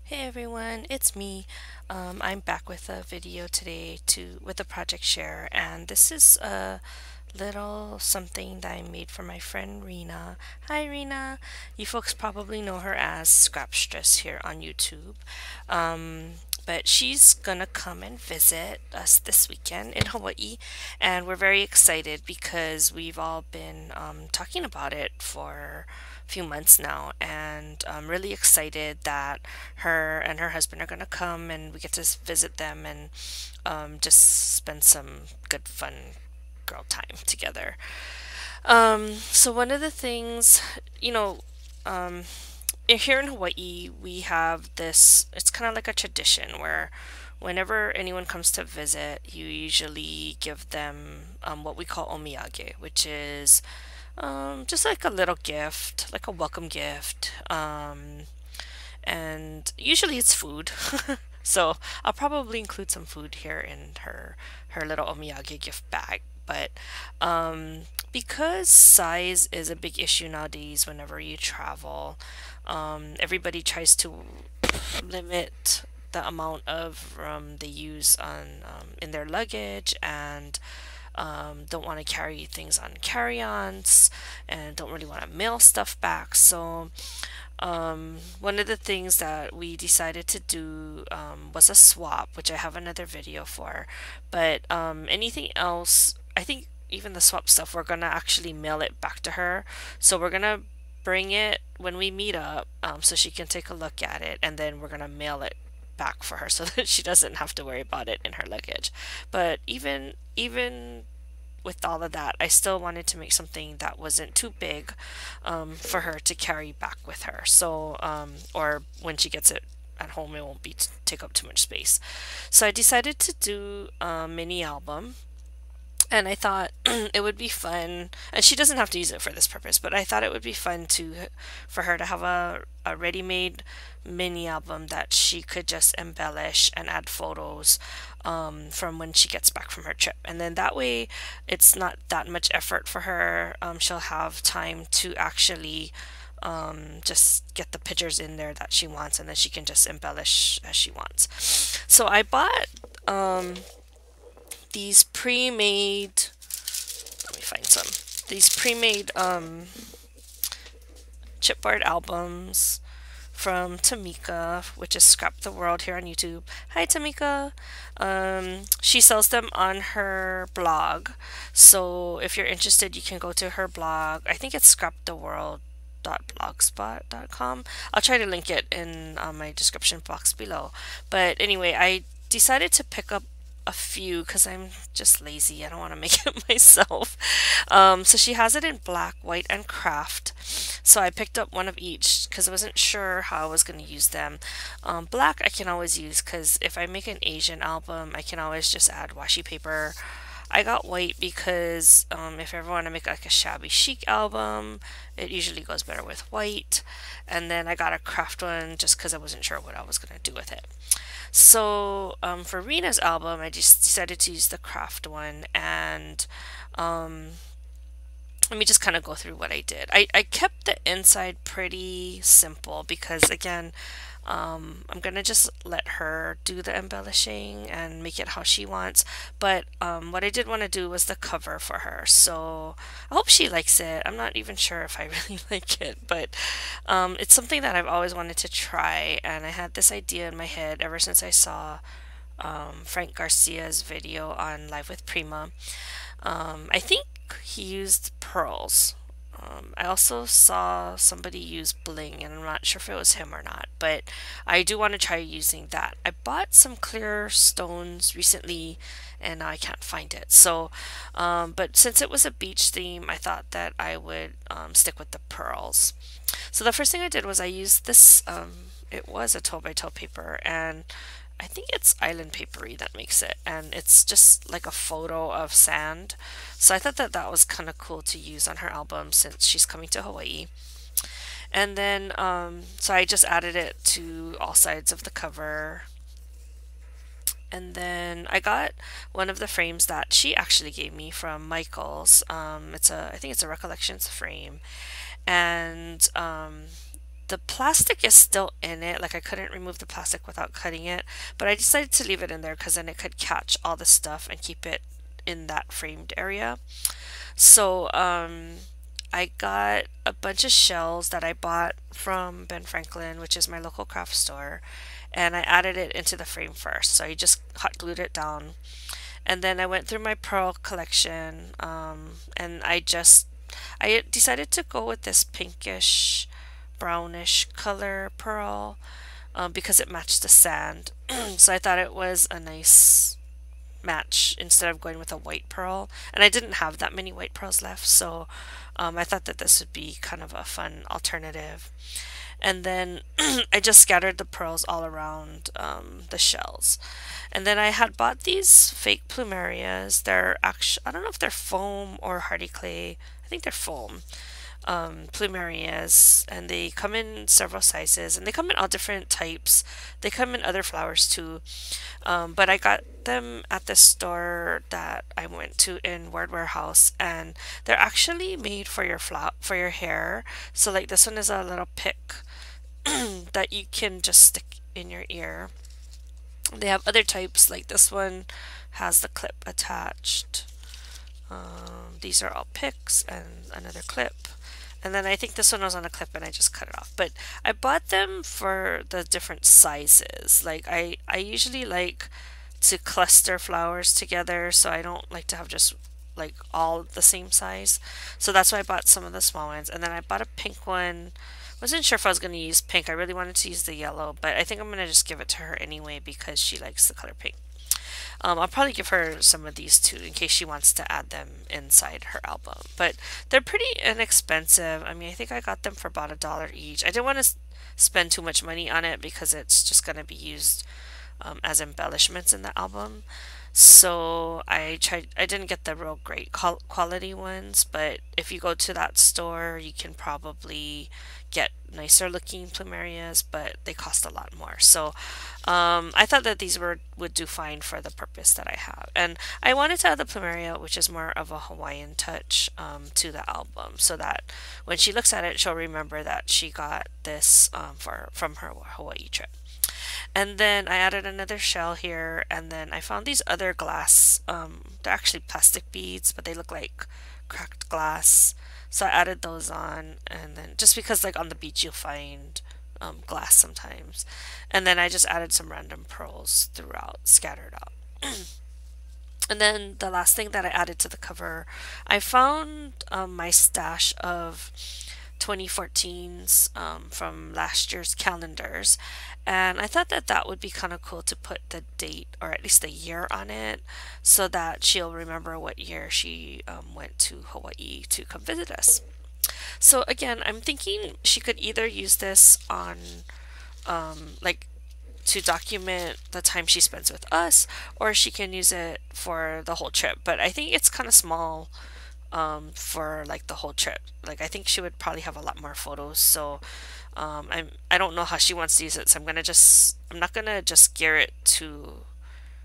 Hey everyone, it's me. I'm back with a video today with a project share, and this is a little something that I made for my friend Rina. Hi Rina. You folks probably know her as Scrapstress here on YouTube. Um, but she's gonna come and visit us this weekend in Hawaii, and we're very excited because we've all been talking about it for few months now, and I'm really excited that her and her husband are gonna come and we get to visit them and just spend some good fun girl time together. So one of the things, you know, um, here in Hawaii, we have this, it's kind of like a tradition where whenever anyone comes to visit, you usually give them what we call omiyage, which is just like a little gift, like a welcome gift. And usually it's food. So I'll probably include some food here in her little omiyage gift bag. But because size is a big issue nowadays whenever you travel, everybody tries to limit the amount of they use on in their luggage and don't want to carry things on carry-ons and don't really want to mail stuff back. So one of the things that we decided to do was a swap, which I have another video for. But anything else, I think even the swap stuff, we're gonna actually mail it back to her. So we're gonna bring it when we meet up so she can take a look at it, and then we're gonna mail it back for her so that she doesn't have to worry about it in her luggage. But even with all of that, I still wanted to make something that wasn't too big for her to carry back with her. So, or when she gets it at home, it won't be take up too much space. So I decided to do a mini album, and I thought it would be fun, and she doesn't have to use it for this purpose, but I thought it would be fun for her to have a ready-made mini album that she could just embellish and add photos from when she gets back from her trip. And then that way it's not that much effort for her. She'll have time to actually just get the pictures in there that she wants, and then she can just embellish as she wants. So I bought these pre-made, let me find some, these pre-made chipboard albums from Tamika, which is Scrap the World here on YouTube. Hi Tamika. She sells them on her blog, so if you're interested you can go to her blog. I think it's scraptheworld.blogspot.com. I'll try to link it in my description box below. But anyway, I decided to pick up a few because I'm just lazy. I don't want to make it myself. So she has it in black, white, and craft. So I picked up one of each because I wasn't sure how I was going to use them. Black I can always use because if I make an Asian album, I can always just add washi paper. I got white because if I ever want to make like a shabby chic album, it usually goes better with white. And then I got a craft one just because I wasn't sure what I was going to do with it. So for Rina's album, I just decided to use the craft one, and let me just kind of go through what I did. I kept the inside pretty simple because, again, I'm gonna just let her do the embellishing and make it how she wants. But what I did want to do was the cover for her. So I hope she likes it. I'm not even sure if I really like it, but it's something that I've always wanted to try, and I had this idea in my head ever since I saw Frank Garcia's video on Live with Prima. I think he used pearls. I also saw somebody use bling, and I'm not sure if it was him or not, but I do want to try using that. I bought some clear stones recently, and now I can't find it. So, but since it was a beach theme, I thought that I would stick with the pearls. So the first thing I did was I used this, it was a 12 by 12 paper, and I think it's island papery that makes it, and it's just like a photo of sand. So I thought that that was kind of cool to use on her album since she's coming to Hawaii. And then, so I just added it to all sides of the cover. And then I got one of the frames that she actually gave me from Michael's. I think it's a Recollections frame, and the plastic is still in it. Like I couldn't remove the plastic without cutting it, but I decided to leave it in there because then it could catch all the stuff and keep it in that framed area. So I got a bunch of shells that I bought from Ben Franklin, which is my local craft store, and I added it into the frame first. So I just hot glued it down, and then I went through my pearl collection, and I decided to go with this pinkish brownish color pearl, because it matched the sand. So I thought it was a nice match instead of going with a white pearl. And I didn't have that many white pearls left, so I thought that this would be kind of a fun alternative. And then I just scattered the pearls all around the shells. And then I had bought these fake plumerias. They're actually, I don't know if they're foam or hardy clay. I think they're foam plumerias, and they come in several sizes, and they come in all different types. They come in other flowers too, but I got them at the store that I went to in Word Warehouse, and they're actually made for your for your hair. So like this one is a little pick that you can just stick in your ear. They have other types, like this one has the clip attached. These are all picks and another clip. And then I think this one was on a clip and I just cut it off. But I bought them for the different sizes. Like I usually like to cluster flowers together, so I don't like to have just like all the same size. So that's why I bought some of the small ones. And then I bought a pink one. Wasn't sure if I was going to use pink. I really wanted to use the yellow, but I think I'm going to just give it to her anyway because she likes the color pink. I'll probably give her some of these too in case she wants to add them inside her album. But they're pretty inexpensive. I mean, I think I got them for about $1 each. I didn't want to spend too much money on it because it's just going to be used as embellishments in the album. So I didn't get the real great quality ones, but if you go to that store, you can probably get nicer looking plumerias, but they cost a lot more. So I thought that these would do fine for the purpose that I have. And I wanted to add the plumeria, which is more of a Hawaiian touch, to the album, so that when she looks at it, she'll remember that she got this from her Hawaii trip. And then I added another shell here, and then I found these other glass, they're actually plastic beads, but they look like cracked glass. So I added those on, and then just because like on the beach you'll find glass sometimes. And then I just added some random pearls throughout, scattered out. And then the last thing that I added to the cover, I found my stash of 2014s from last year's calendars, and I thought that that would be kind of cool to put the date or at least the year on it so that she'll remember what year she went to Hawaii to come visit us. So again, I'm thinking she could either use this on like to document the time she spends with us, or she can use it for the whole trip. But I think it's kind of small for like the whole trip. Like I think she would probably have a lot more photos. So I don't know how she wants to use it. So I'm not gonna just gear it to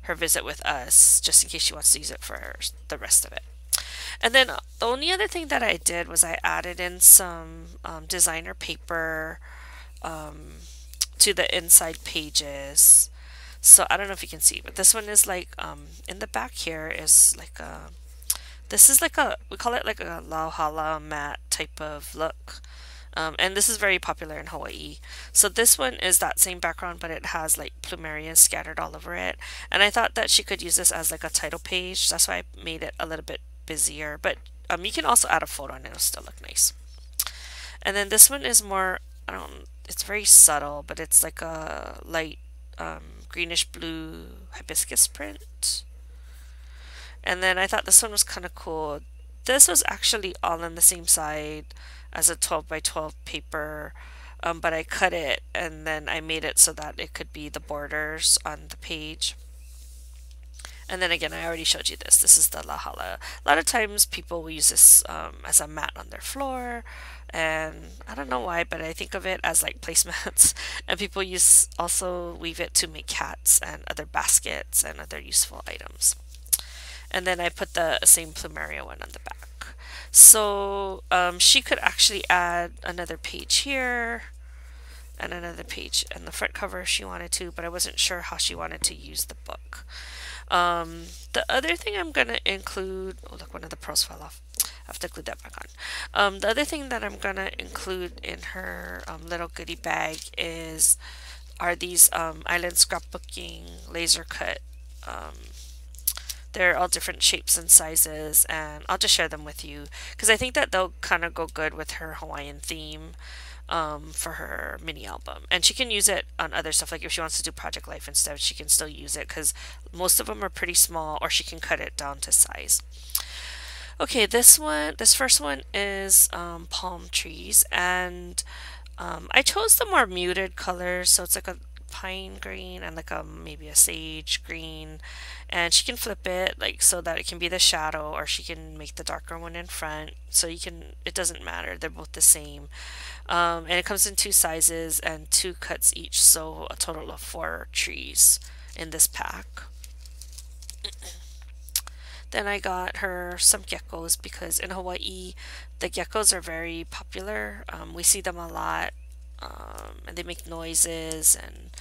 her visit with us, just in case she wants to use it for the rest of it. And then the only other thing that I did was I added in some designer paper to the inside pages. So I don't know if you can see, but this one is like in the back here is like a, this is like a, we call it like a lauhala mat type of look. And this is very popular in Hawaii. So this one is that same background, but it has like plumerias scattered all over it. And I thought that she could use this as like a title page. That's why I made it a little bit busier. But you can also add a photo and it'll still look nice. And then this one is more, I don't, it's very subtle, but it's like a light greenish blue hibiscus print. And then I thought this one was kind of cool. This was actually all on the same side as a 12 by 12 paper, but I cut it and then I made it so that it could be the borders on the page. And then again, I already showed you this. This is the lahala. A lot of times people will use this as a mat on their floor, and I don't know why, but I think of it as like placemats. And people also weave it to make hats and other baskets and other useful items. And then I put the same plumeria one on the back. So she could actually add another page here, and another page. And the front cover she wanted to, but I wasn't sure how she wanted to use the book. The other thing I'm gonna include, oh look, one of the pearls fell off. I have to glue that back on. The other thing that I'm gonna include in her little goodie bag are these island scrapbooking laser cut. They're all different shapes and sizes, and I'll just share them with you because I think that they'll kind of go good with her Hawaiian theme for her mini album. And she can use it on other stuff, like if she wants to do Project Life instead, she can still use it because most of them are pretty small, or she can cut it down to size. Okay, this first one is palm trees, and I chose the more muted colors, so it's like a pine green and like a maybe a sage green, and she can flip it like so that it can be the shadow, or she can make the darker one in front. So you can, it doesn't matter, they're both the same. And it comes in two sizes and two cuts each, so a total of 4 trees in this pack. Then I got her some geckos because in Hawaii the geckos are very popular. We see them a lot, and they make noises, and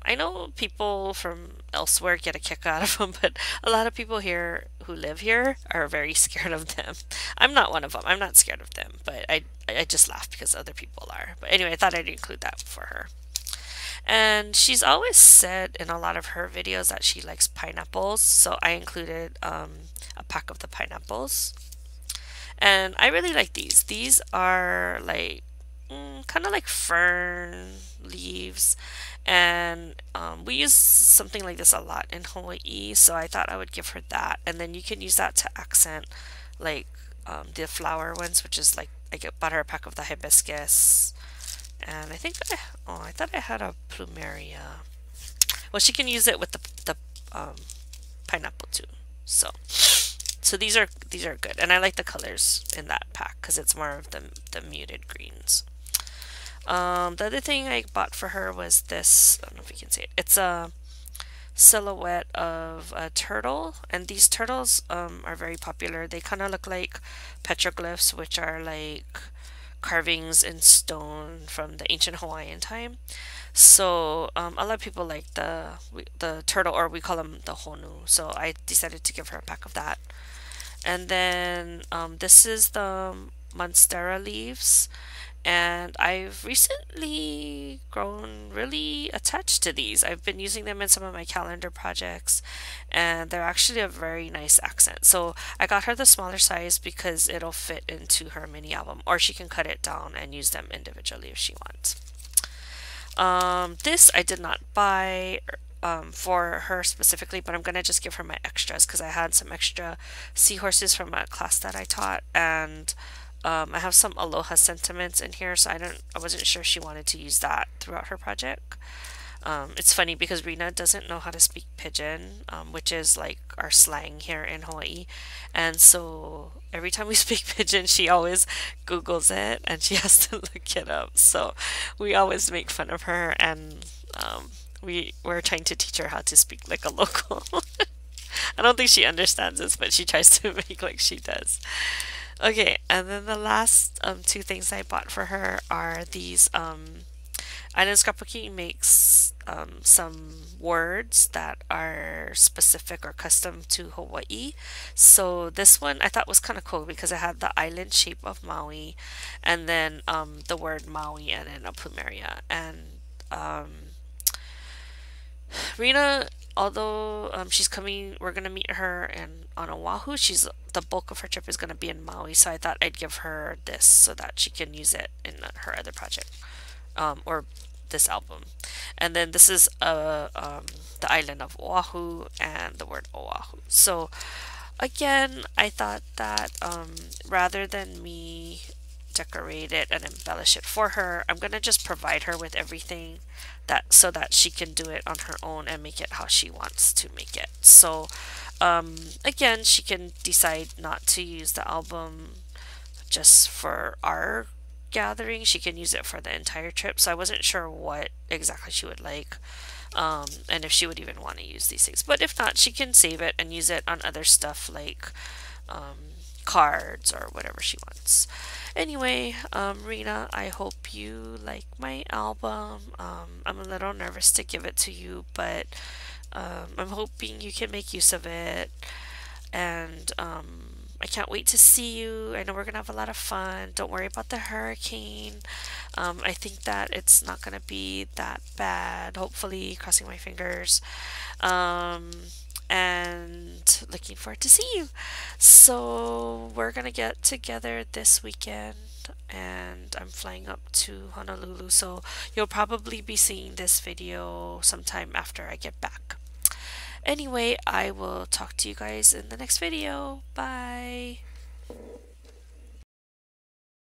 I know people from elsewhere get a kick out of them, but a lot of people here who live here are very scared of them. I'm not one of them. I'm not scared of them, but I just laugh because other people are. But anyway, I thought I'd include that for her. And she's always said in a lot of her videos that she likes pineapples, so I included a pack of the pineapples. And I really like these. These are like kind of like fern leaves, and we use something like this a lot in Hawaii, so I thought I would give her that. And then you can use that to accent like the flower ones, which is like bought her a pack of the hibiscus. And I think I thought I had a plumeria. Well, she can use it with the pineapple too. So these are good, and I like the colors in that pack because it's more of the muted greens. The other thing I bought for her was this. I don't know if you can see it. It's a silhouette of a turtle, and these turtles are very popular. They kind of look like petroglyphs, which are like carvings in stone from the ancient Hawaiian time. So a lot of people like the turtle, or we call them the honu. So I decided to give her a pack of that. And then this is the monstera leaves, and I've recently grown really attached to these. I've been using them in some of my calendar projects, and they're actually a very nice accent. So I got her the smaller size because it'll fit into her mini album, or she can cut it down and use them individually if she wants. This I did not buy for her specifically, but I'm gonna just give her my extras because I had some extra seahorses from a class that I taught, and I have some aloha sentiments in here, so I wasn't sure she wanted to use that throughout her project. It's funny because Rina doesn't know how to speak pidgin, which is like our slang here in Hawaii, and so every time we speak pidgin, she always Googles it and she has to look it up. So we always make fun of her, and we're trying to teach her how to speak like a local. I don't think she understands this, but she tries to make like she does. Okay, and then the last two things I bought for her are these Island Scrapbooking makes some words that are specific or custom to Hawaii. So this one I thought was kind of cool because it had the island shape of Maui, and then the word Maui, and then a plumeria. And Rina, although she's coming, we're gonna meet her on Oahu. The bulk of her trip is gonna be in Maui, so I thought I'd give her this so that she can use it in her other project, or this album. And then this is the island of Oahu and the word Oahu. So again, I thought that rather than me decorate it and embellish it for her, I'm gonna just provide her with everything so that she can do it on her own and make it how she wants to make it. So again, she can decide not to use the album just for our gathering. She can use it for the entire trip, so I wasn't sure what exactly she would like, and if she would even want to use these things. But if not, she can save it and use it on other stuff like cards or whatever she wants. Anyway, Rena, I hope you like my album. I'm a little nervous to give it to you, but I'm hoping you can make use of it. And I can't wait to see you. I know we're gonna have a lot of fun. Don't worry about the hurricane. I think that it's not gonna be that bad. Hopefully, crossing my fingers. Um, and looking forward to see you. So we're gonna get together this weekend, and I'm flying up to Honolulu. So you'll probably be seeing this video sometime after I get back. Anyway, I will talk to you guys in the next video. Bye.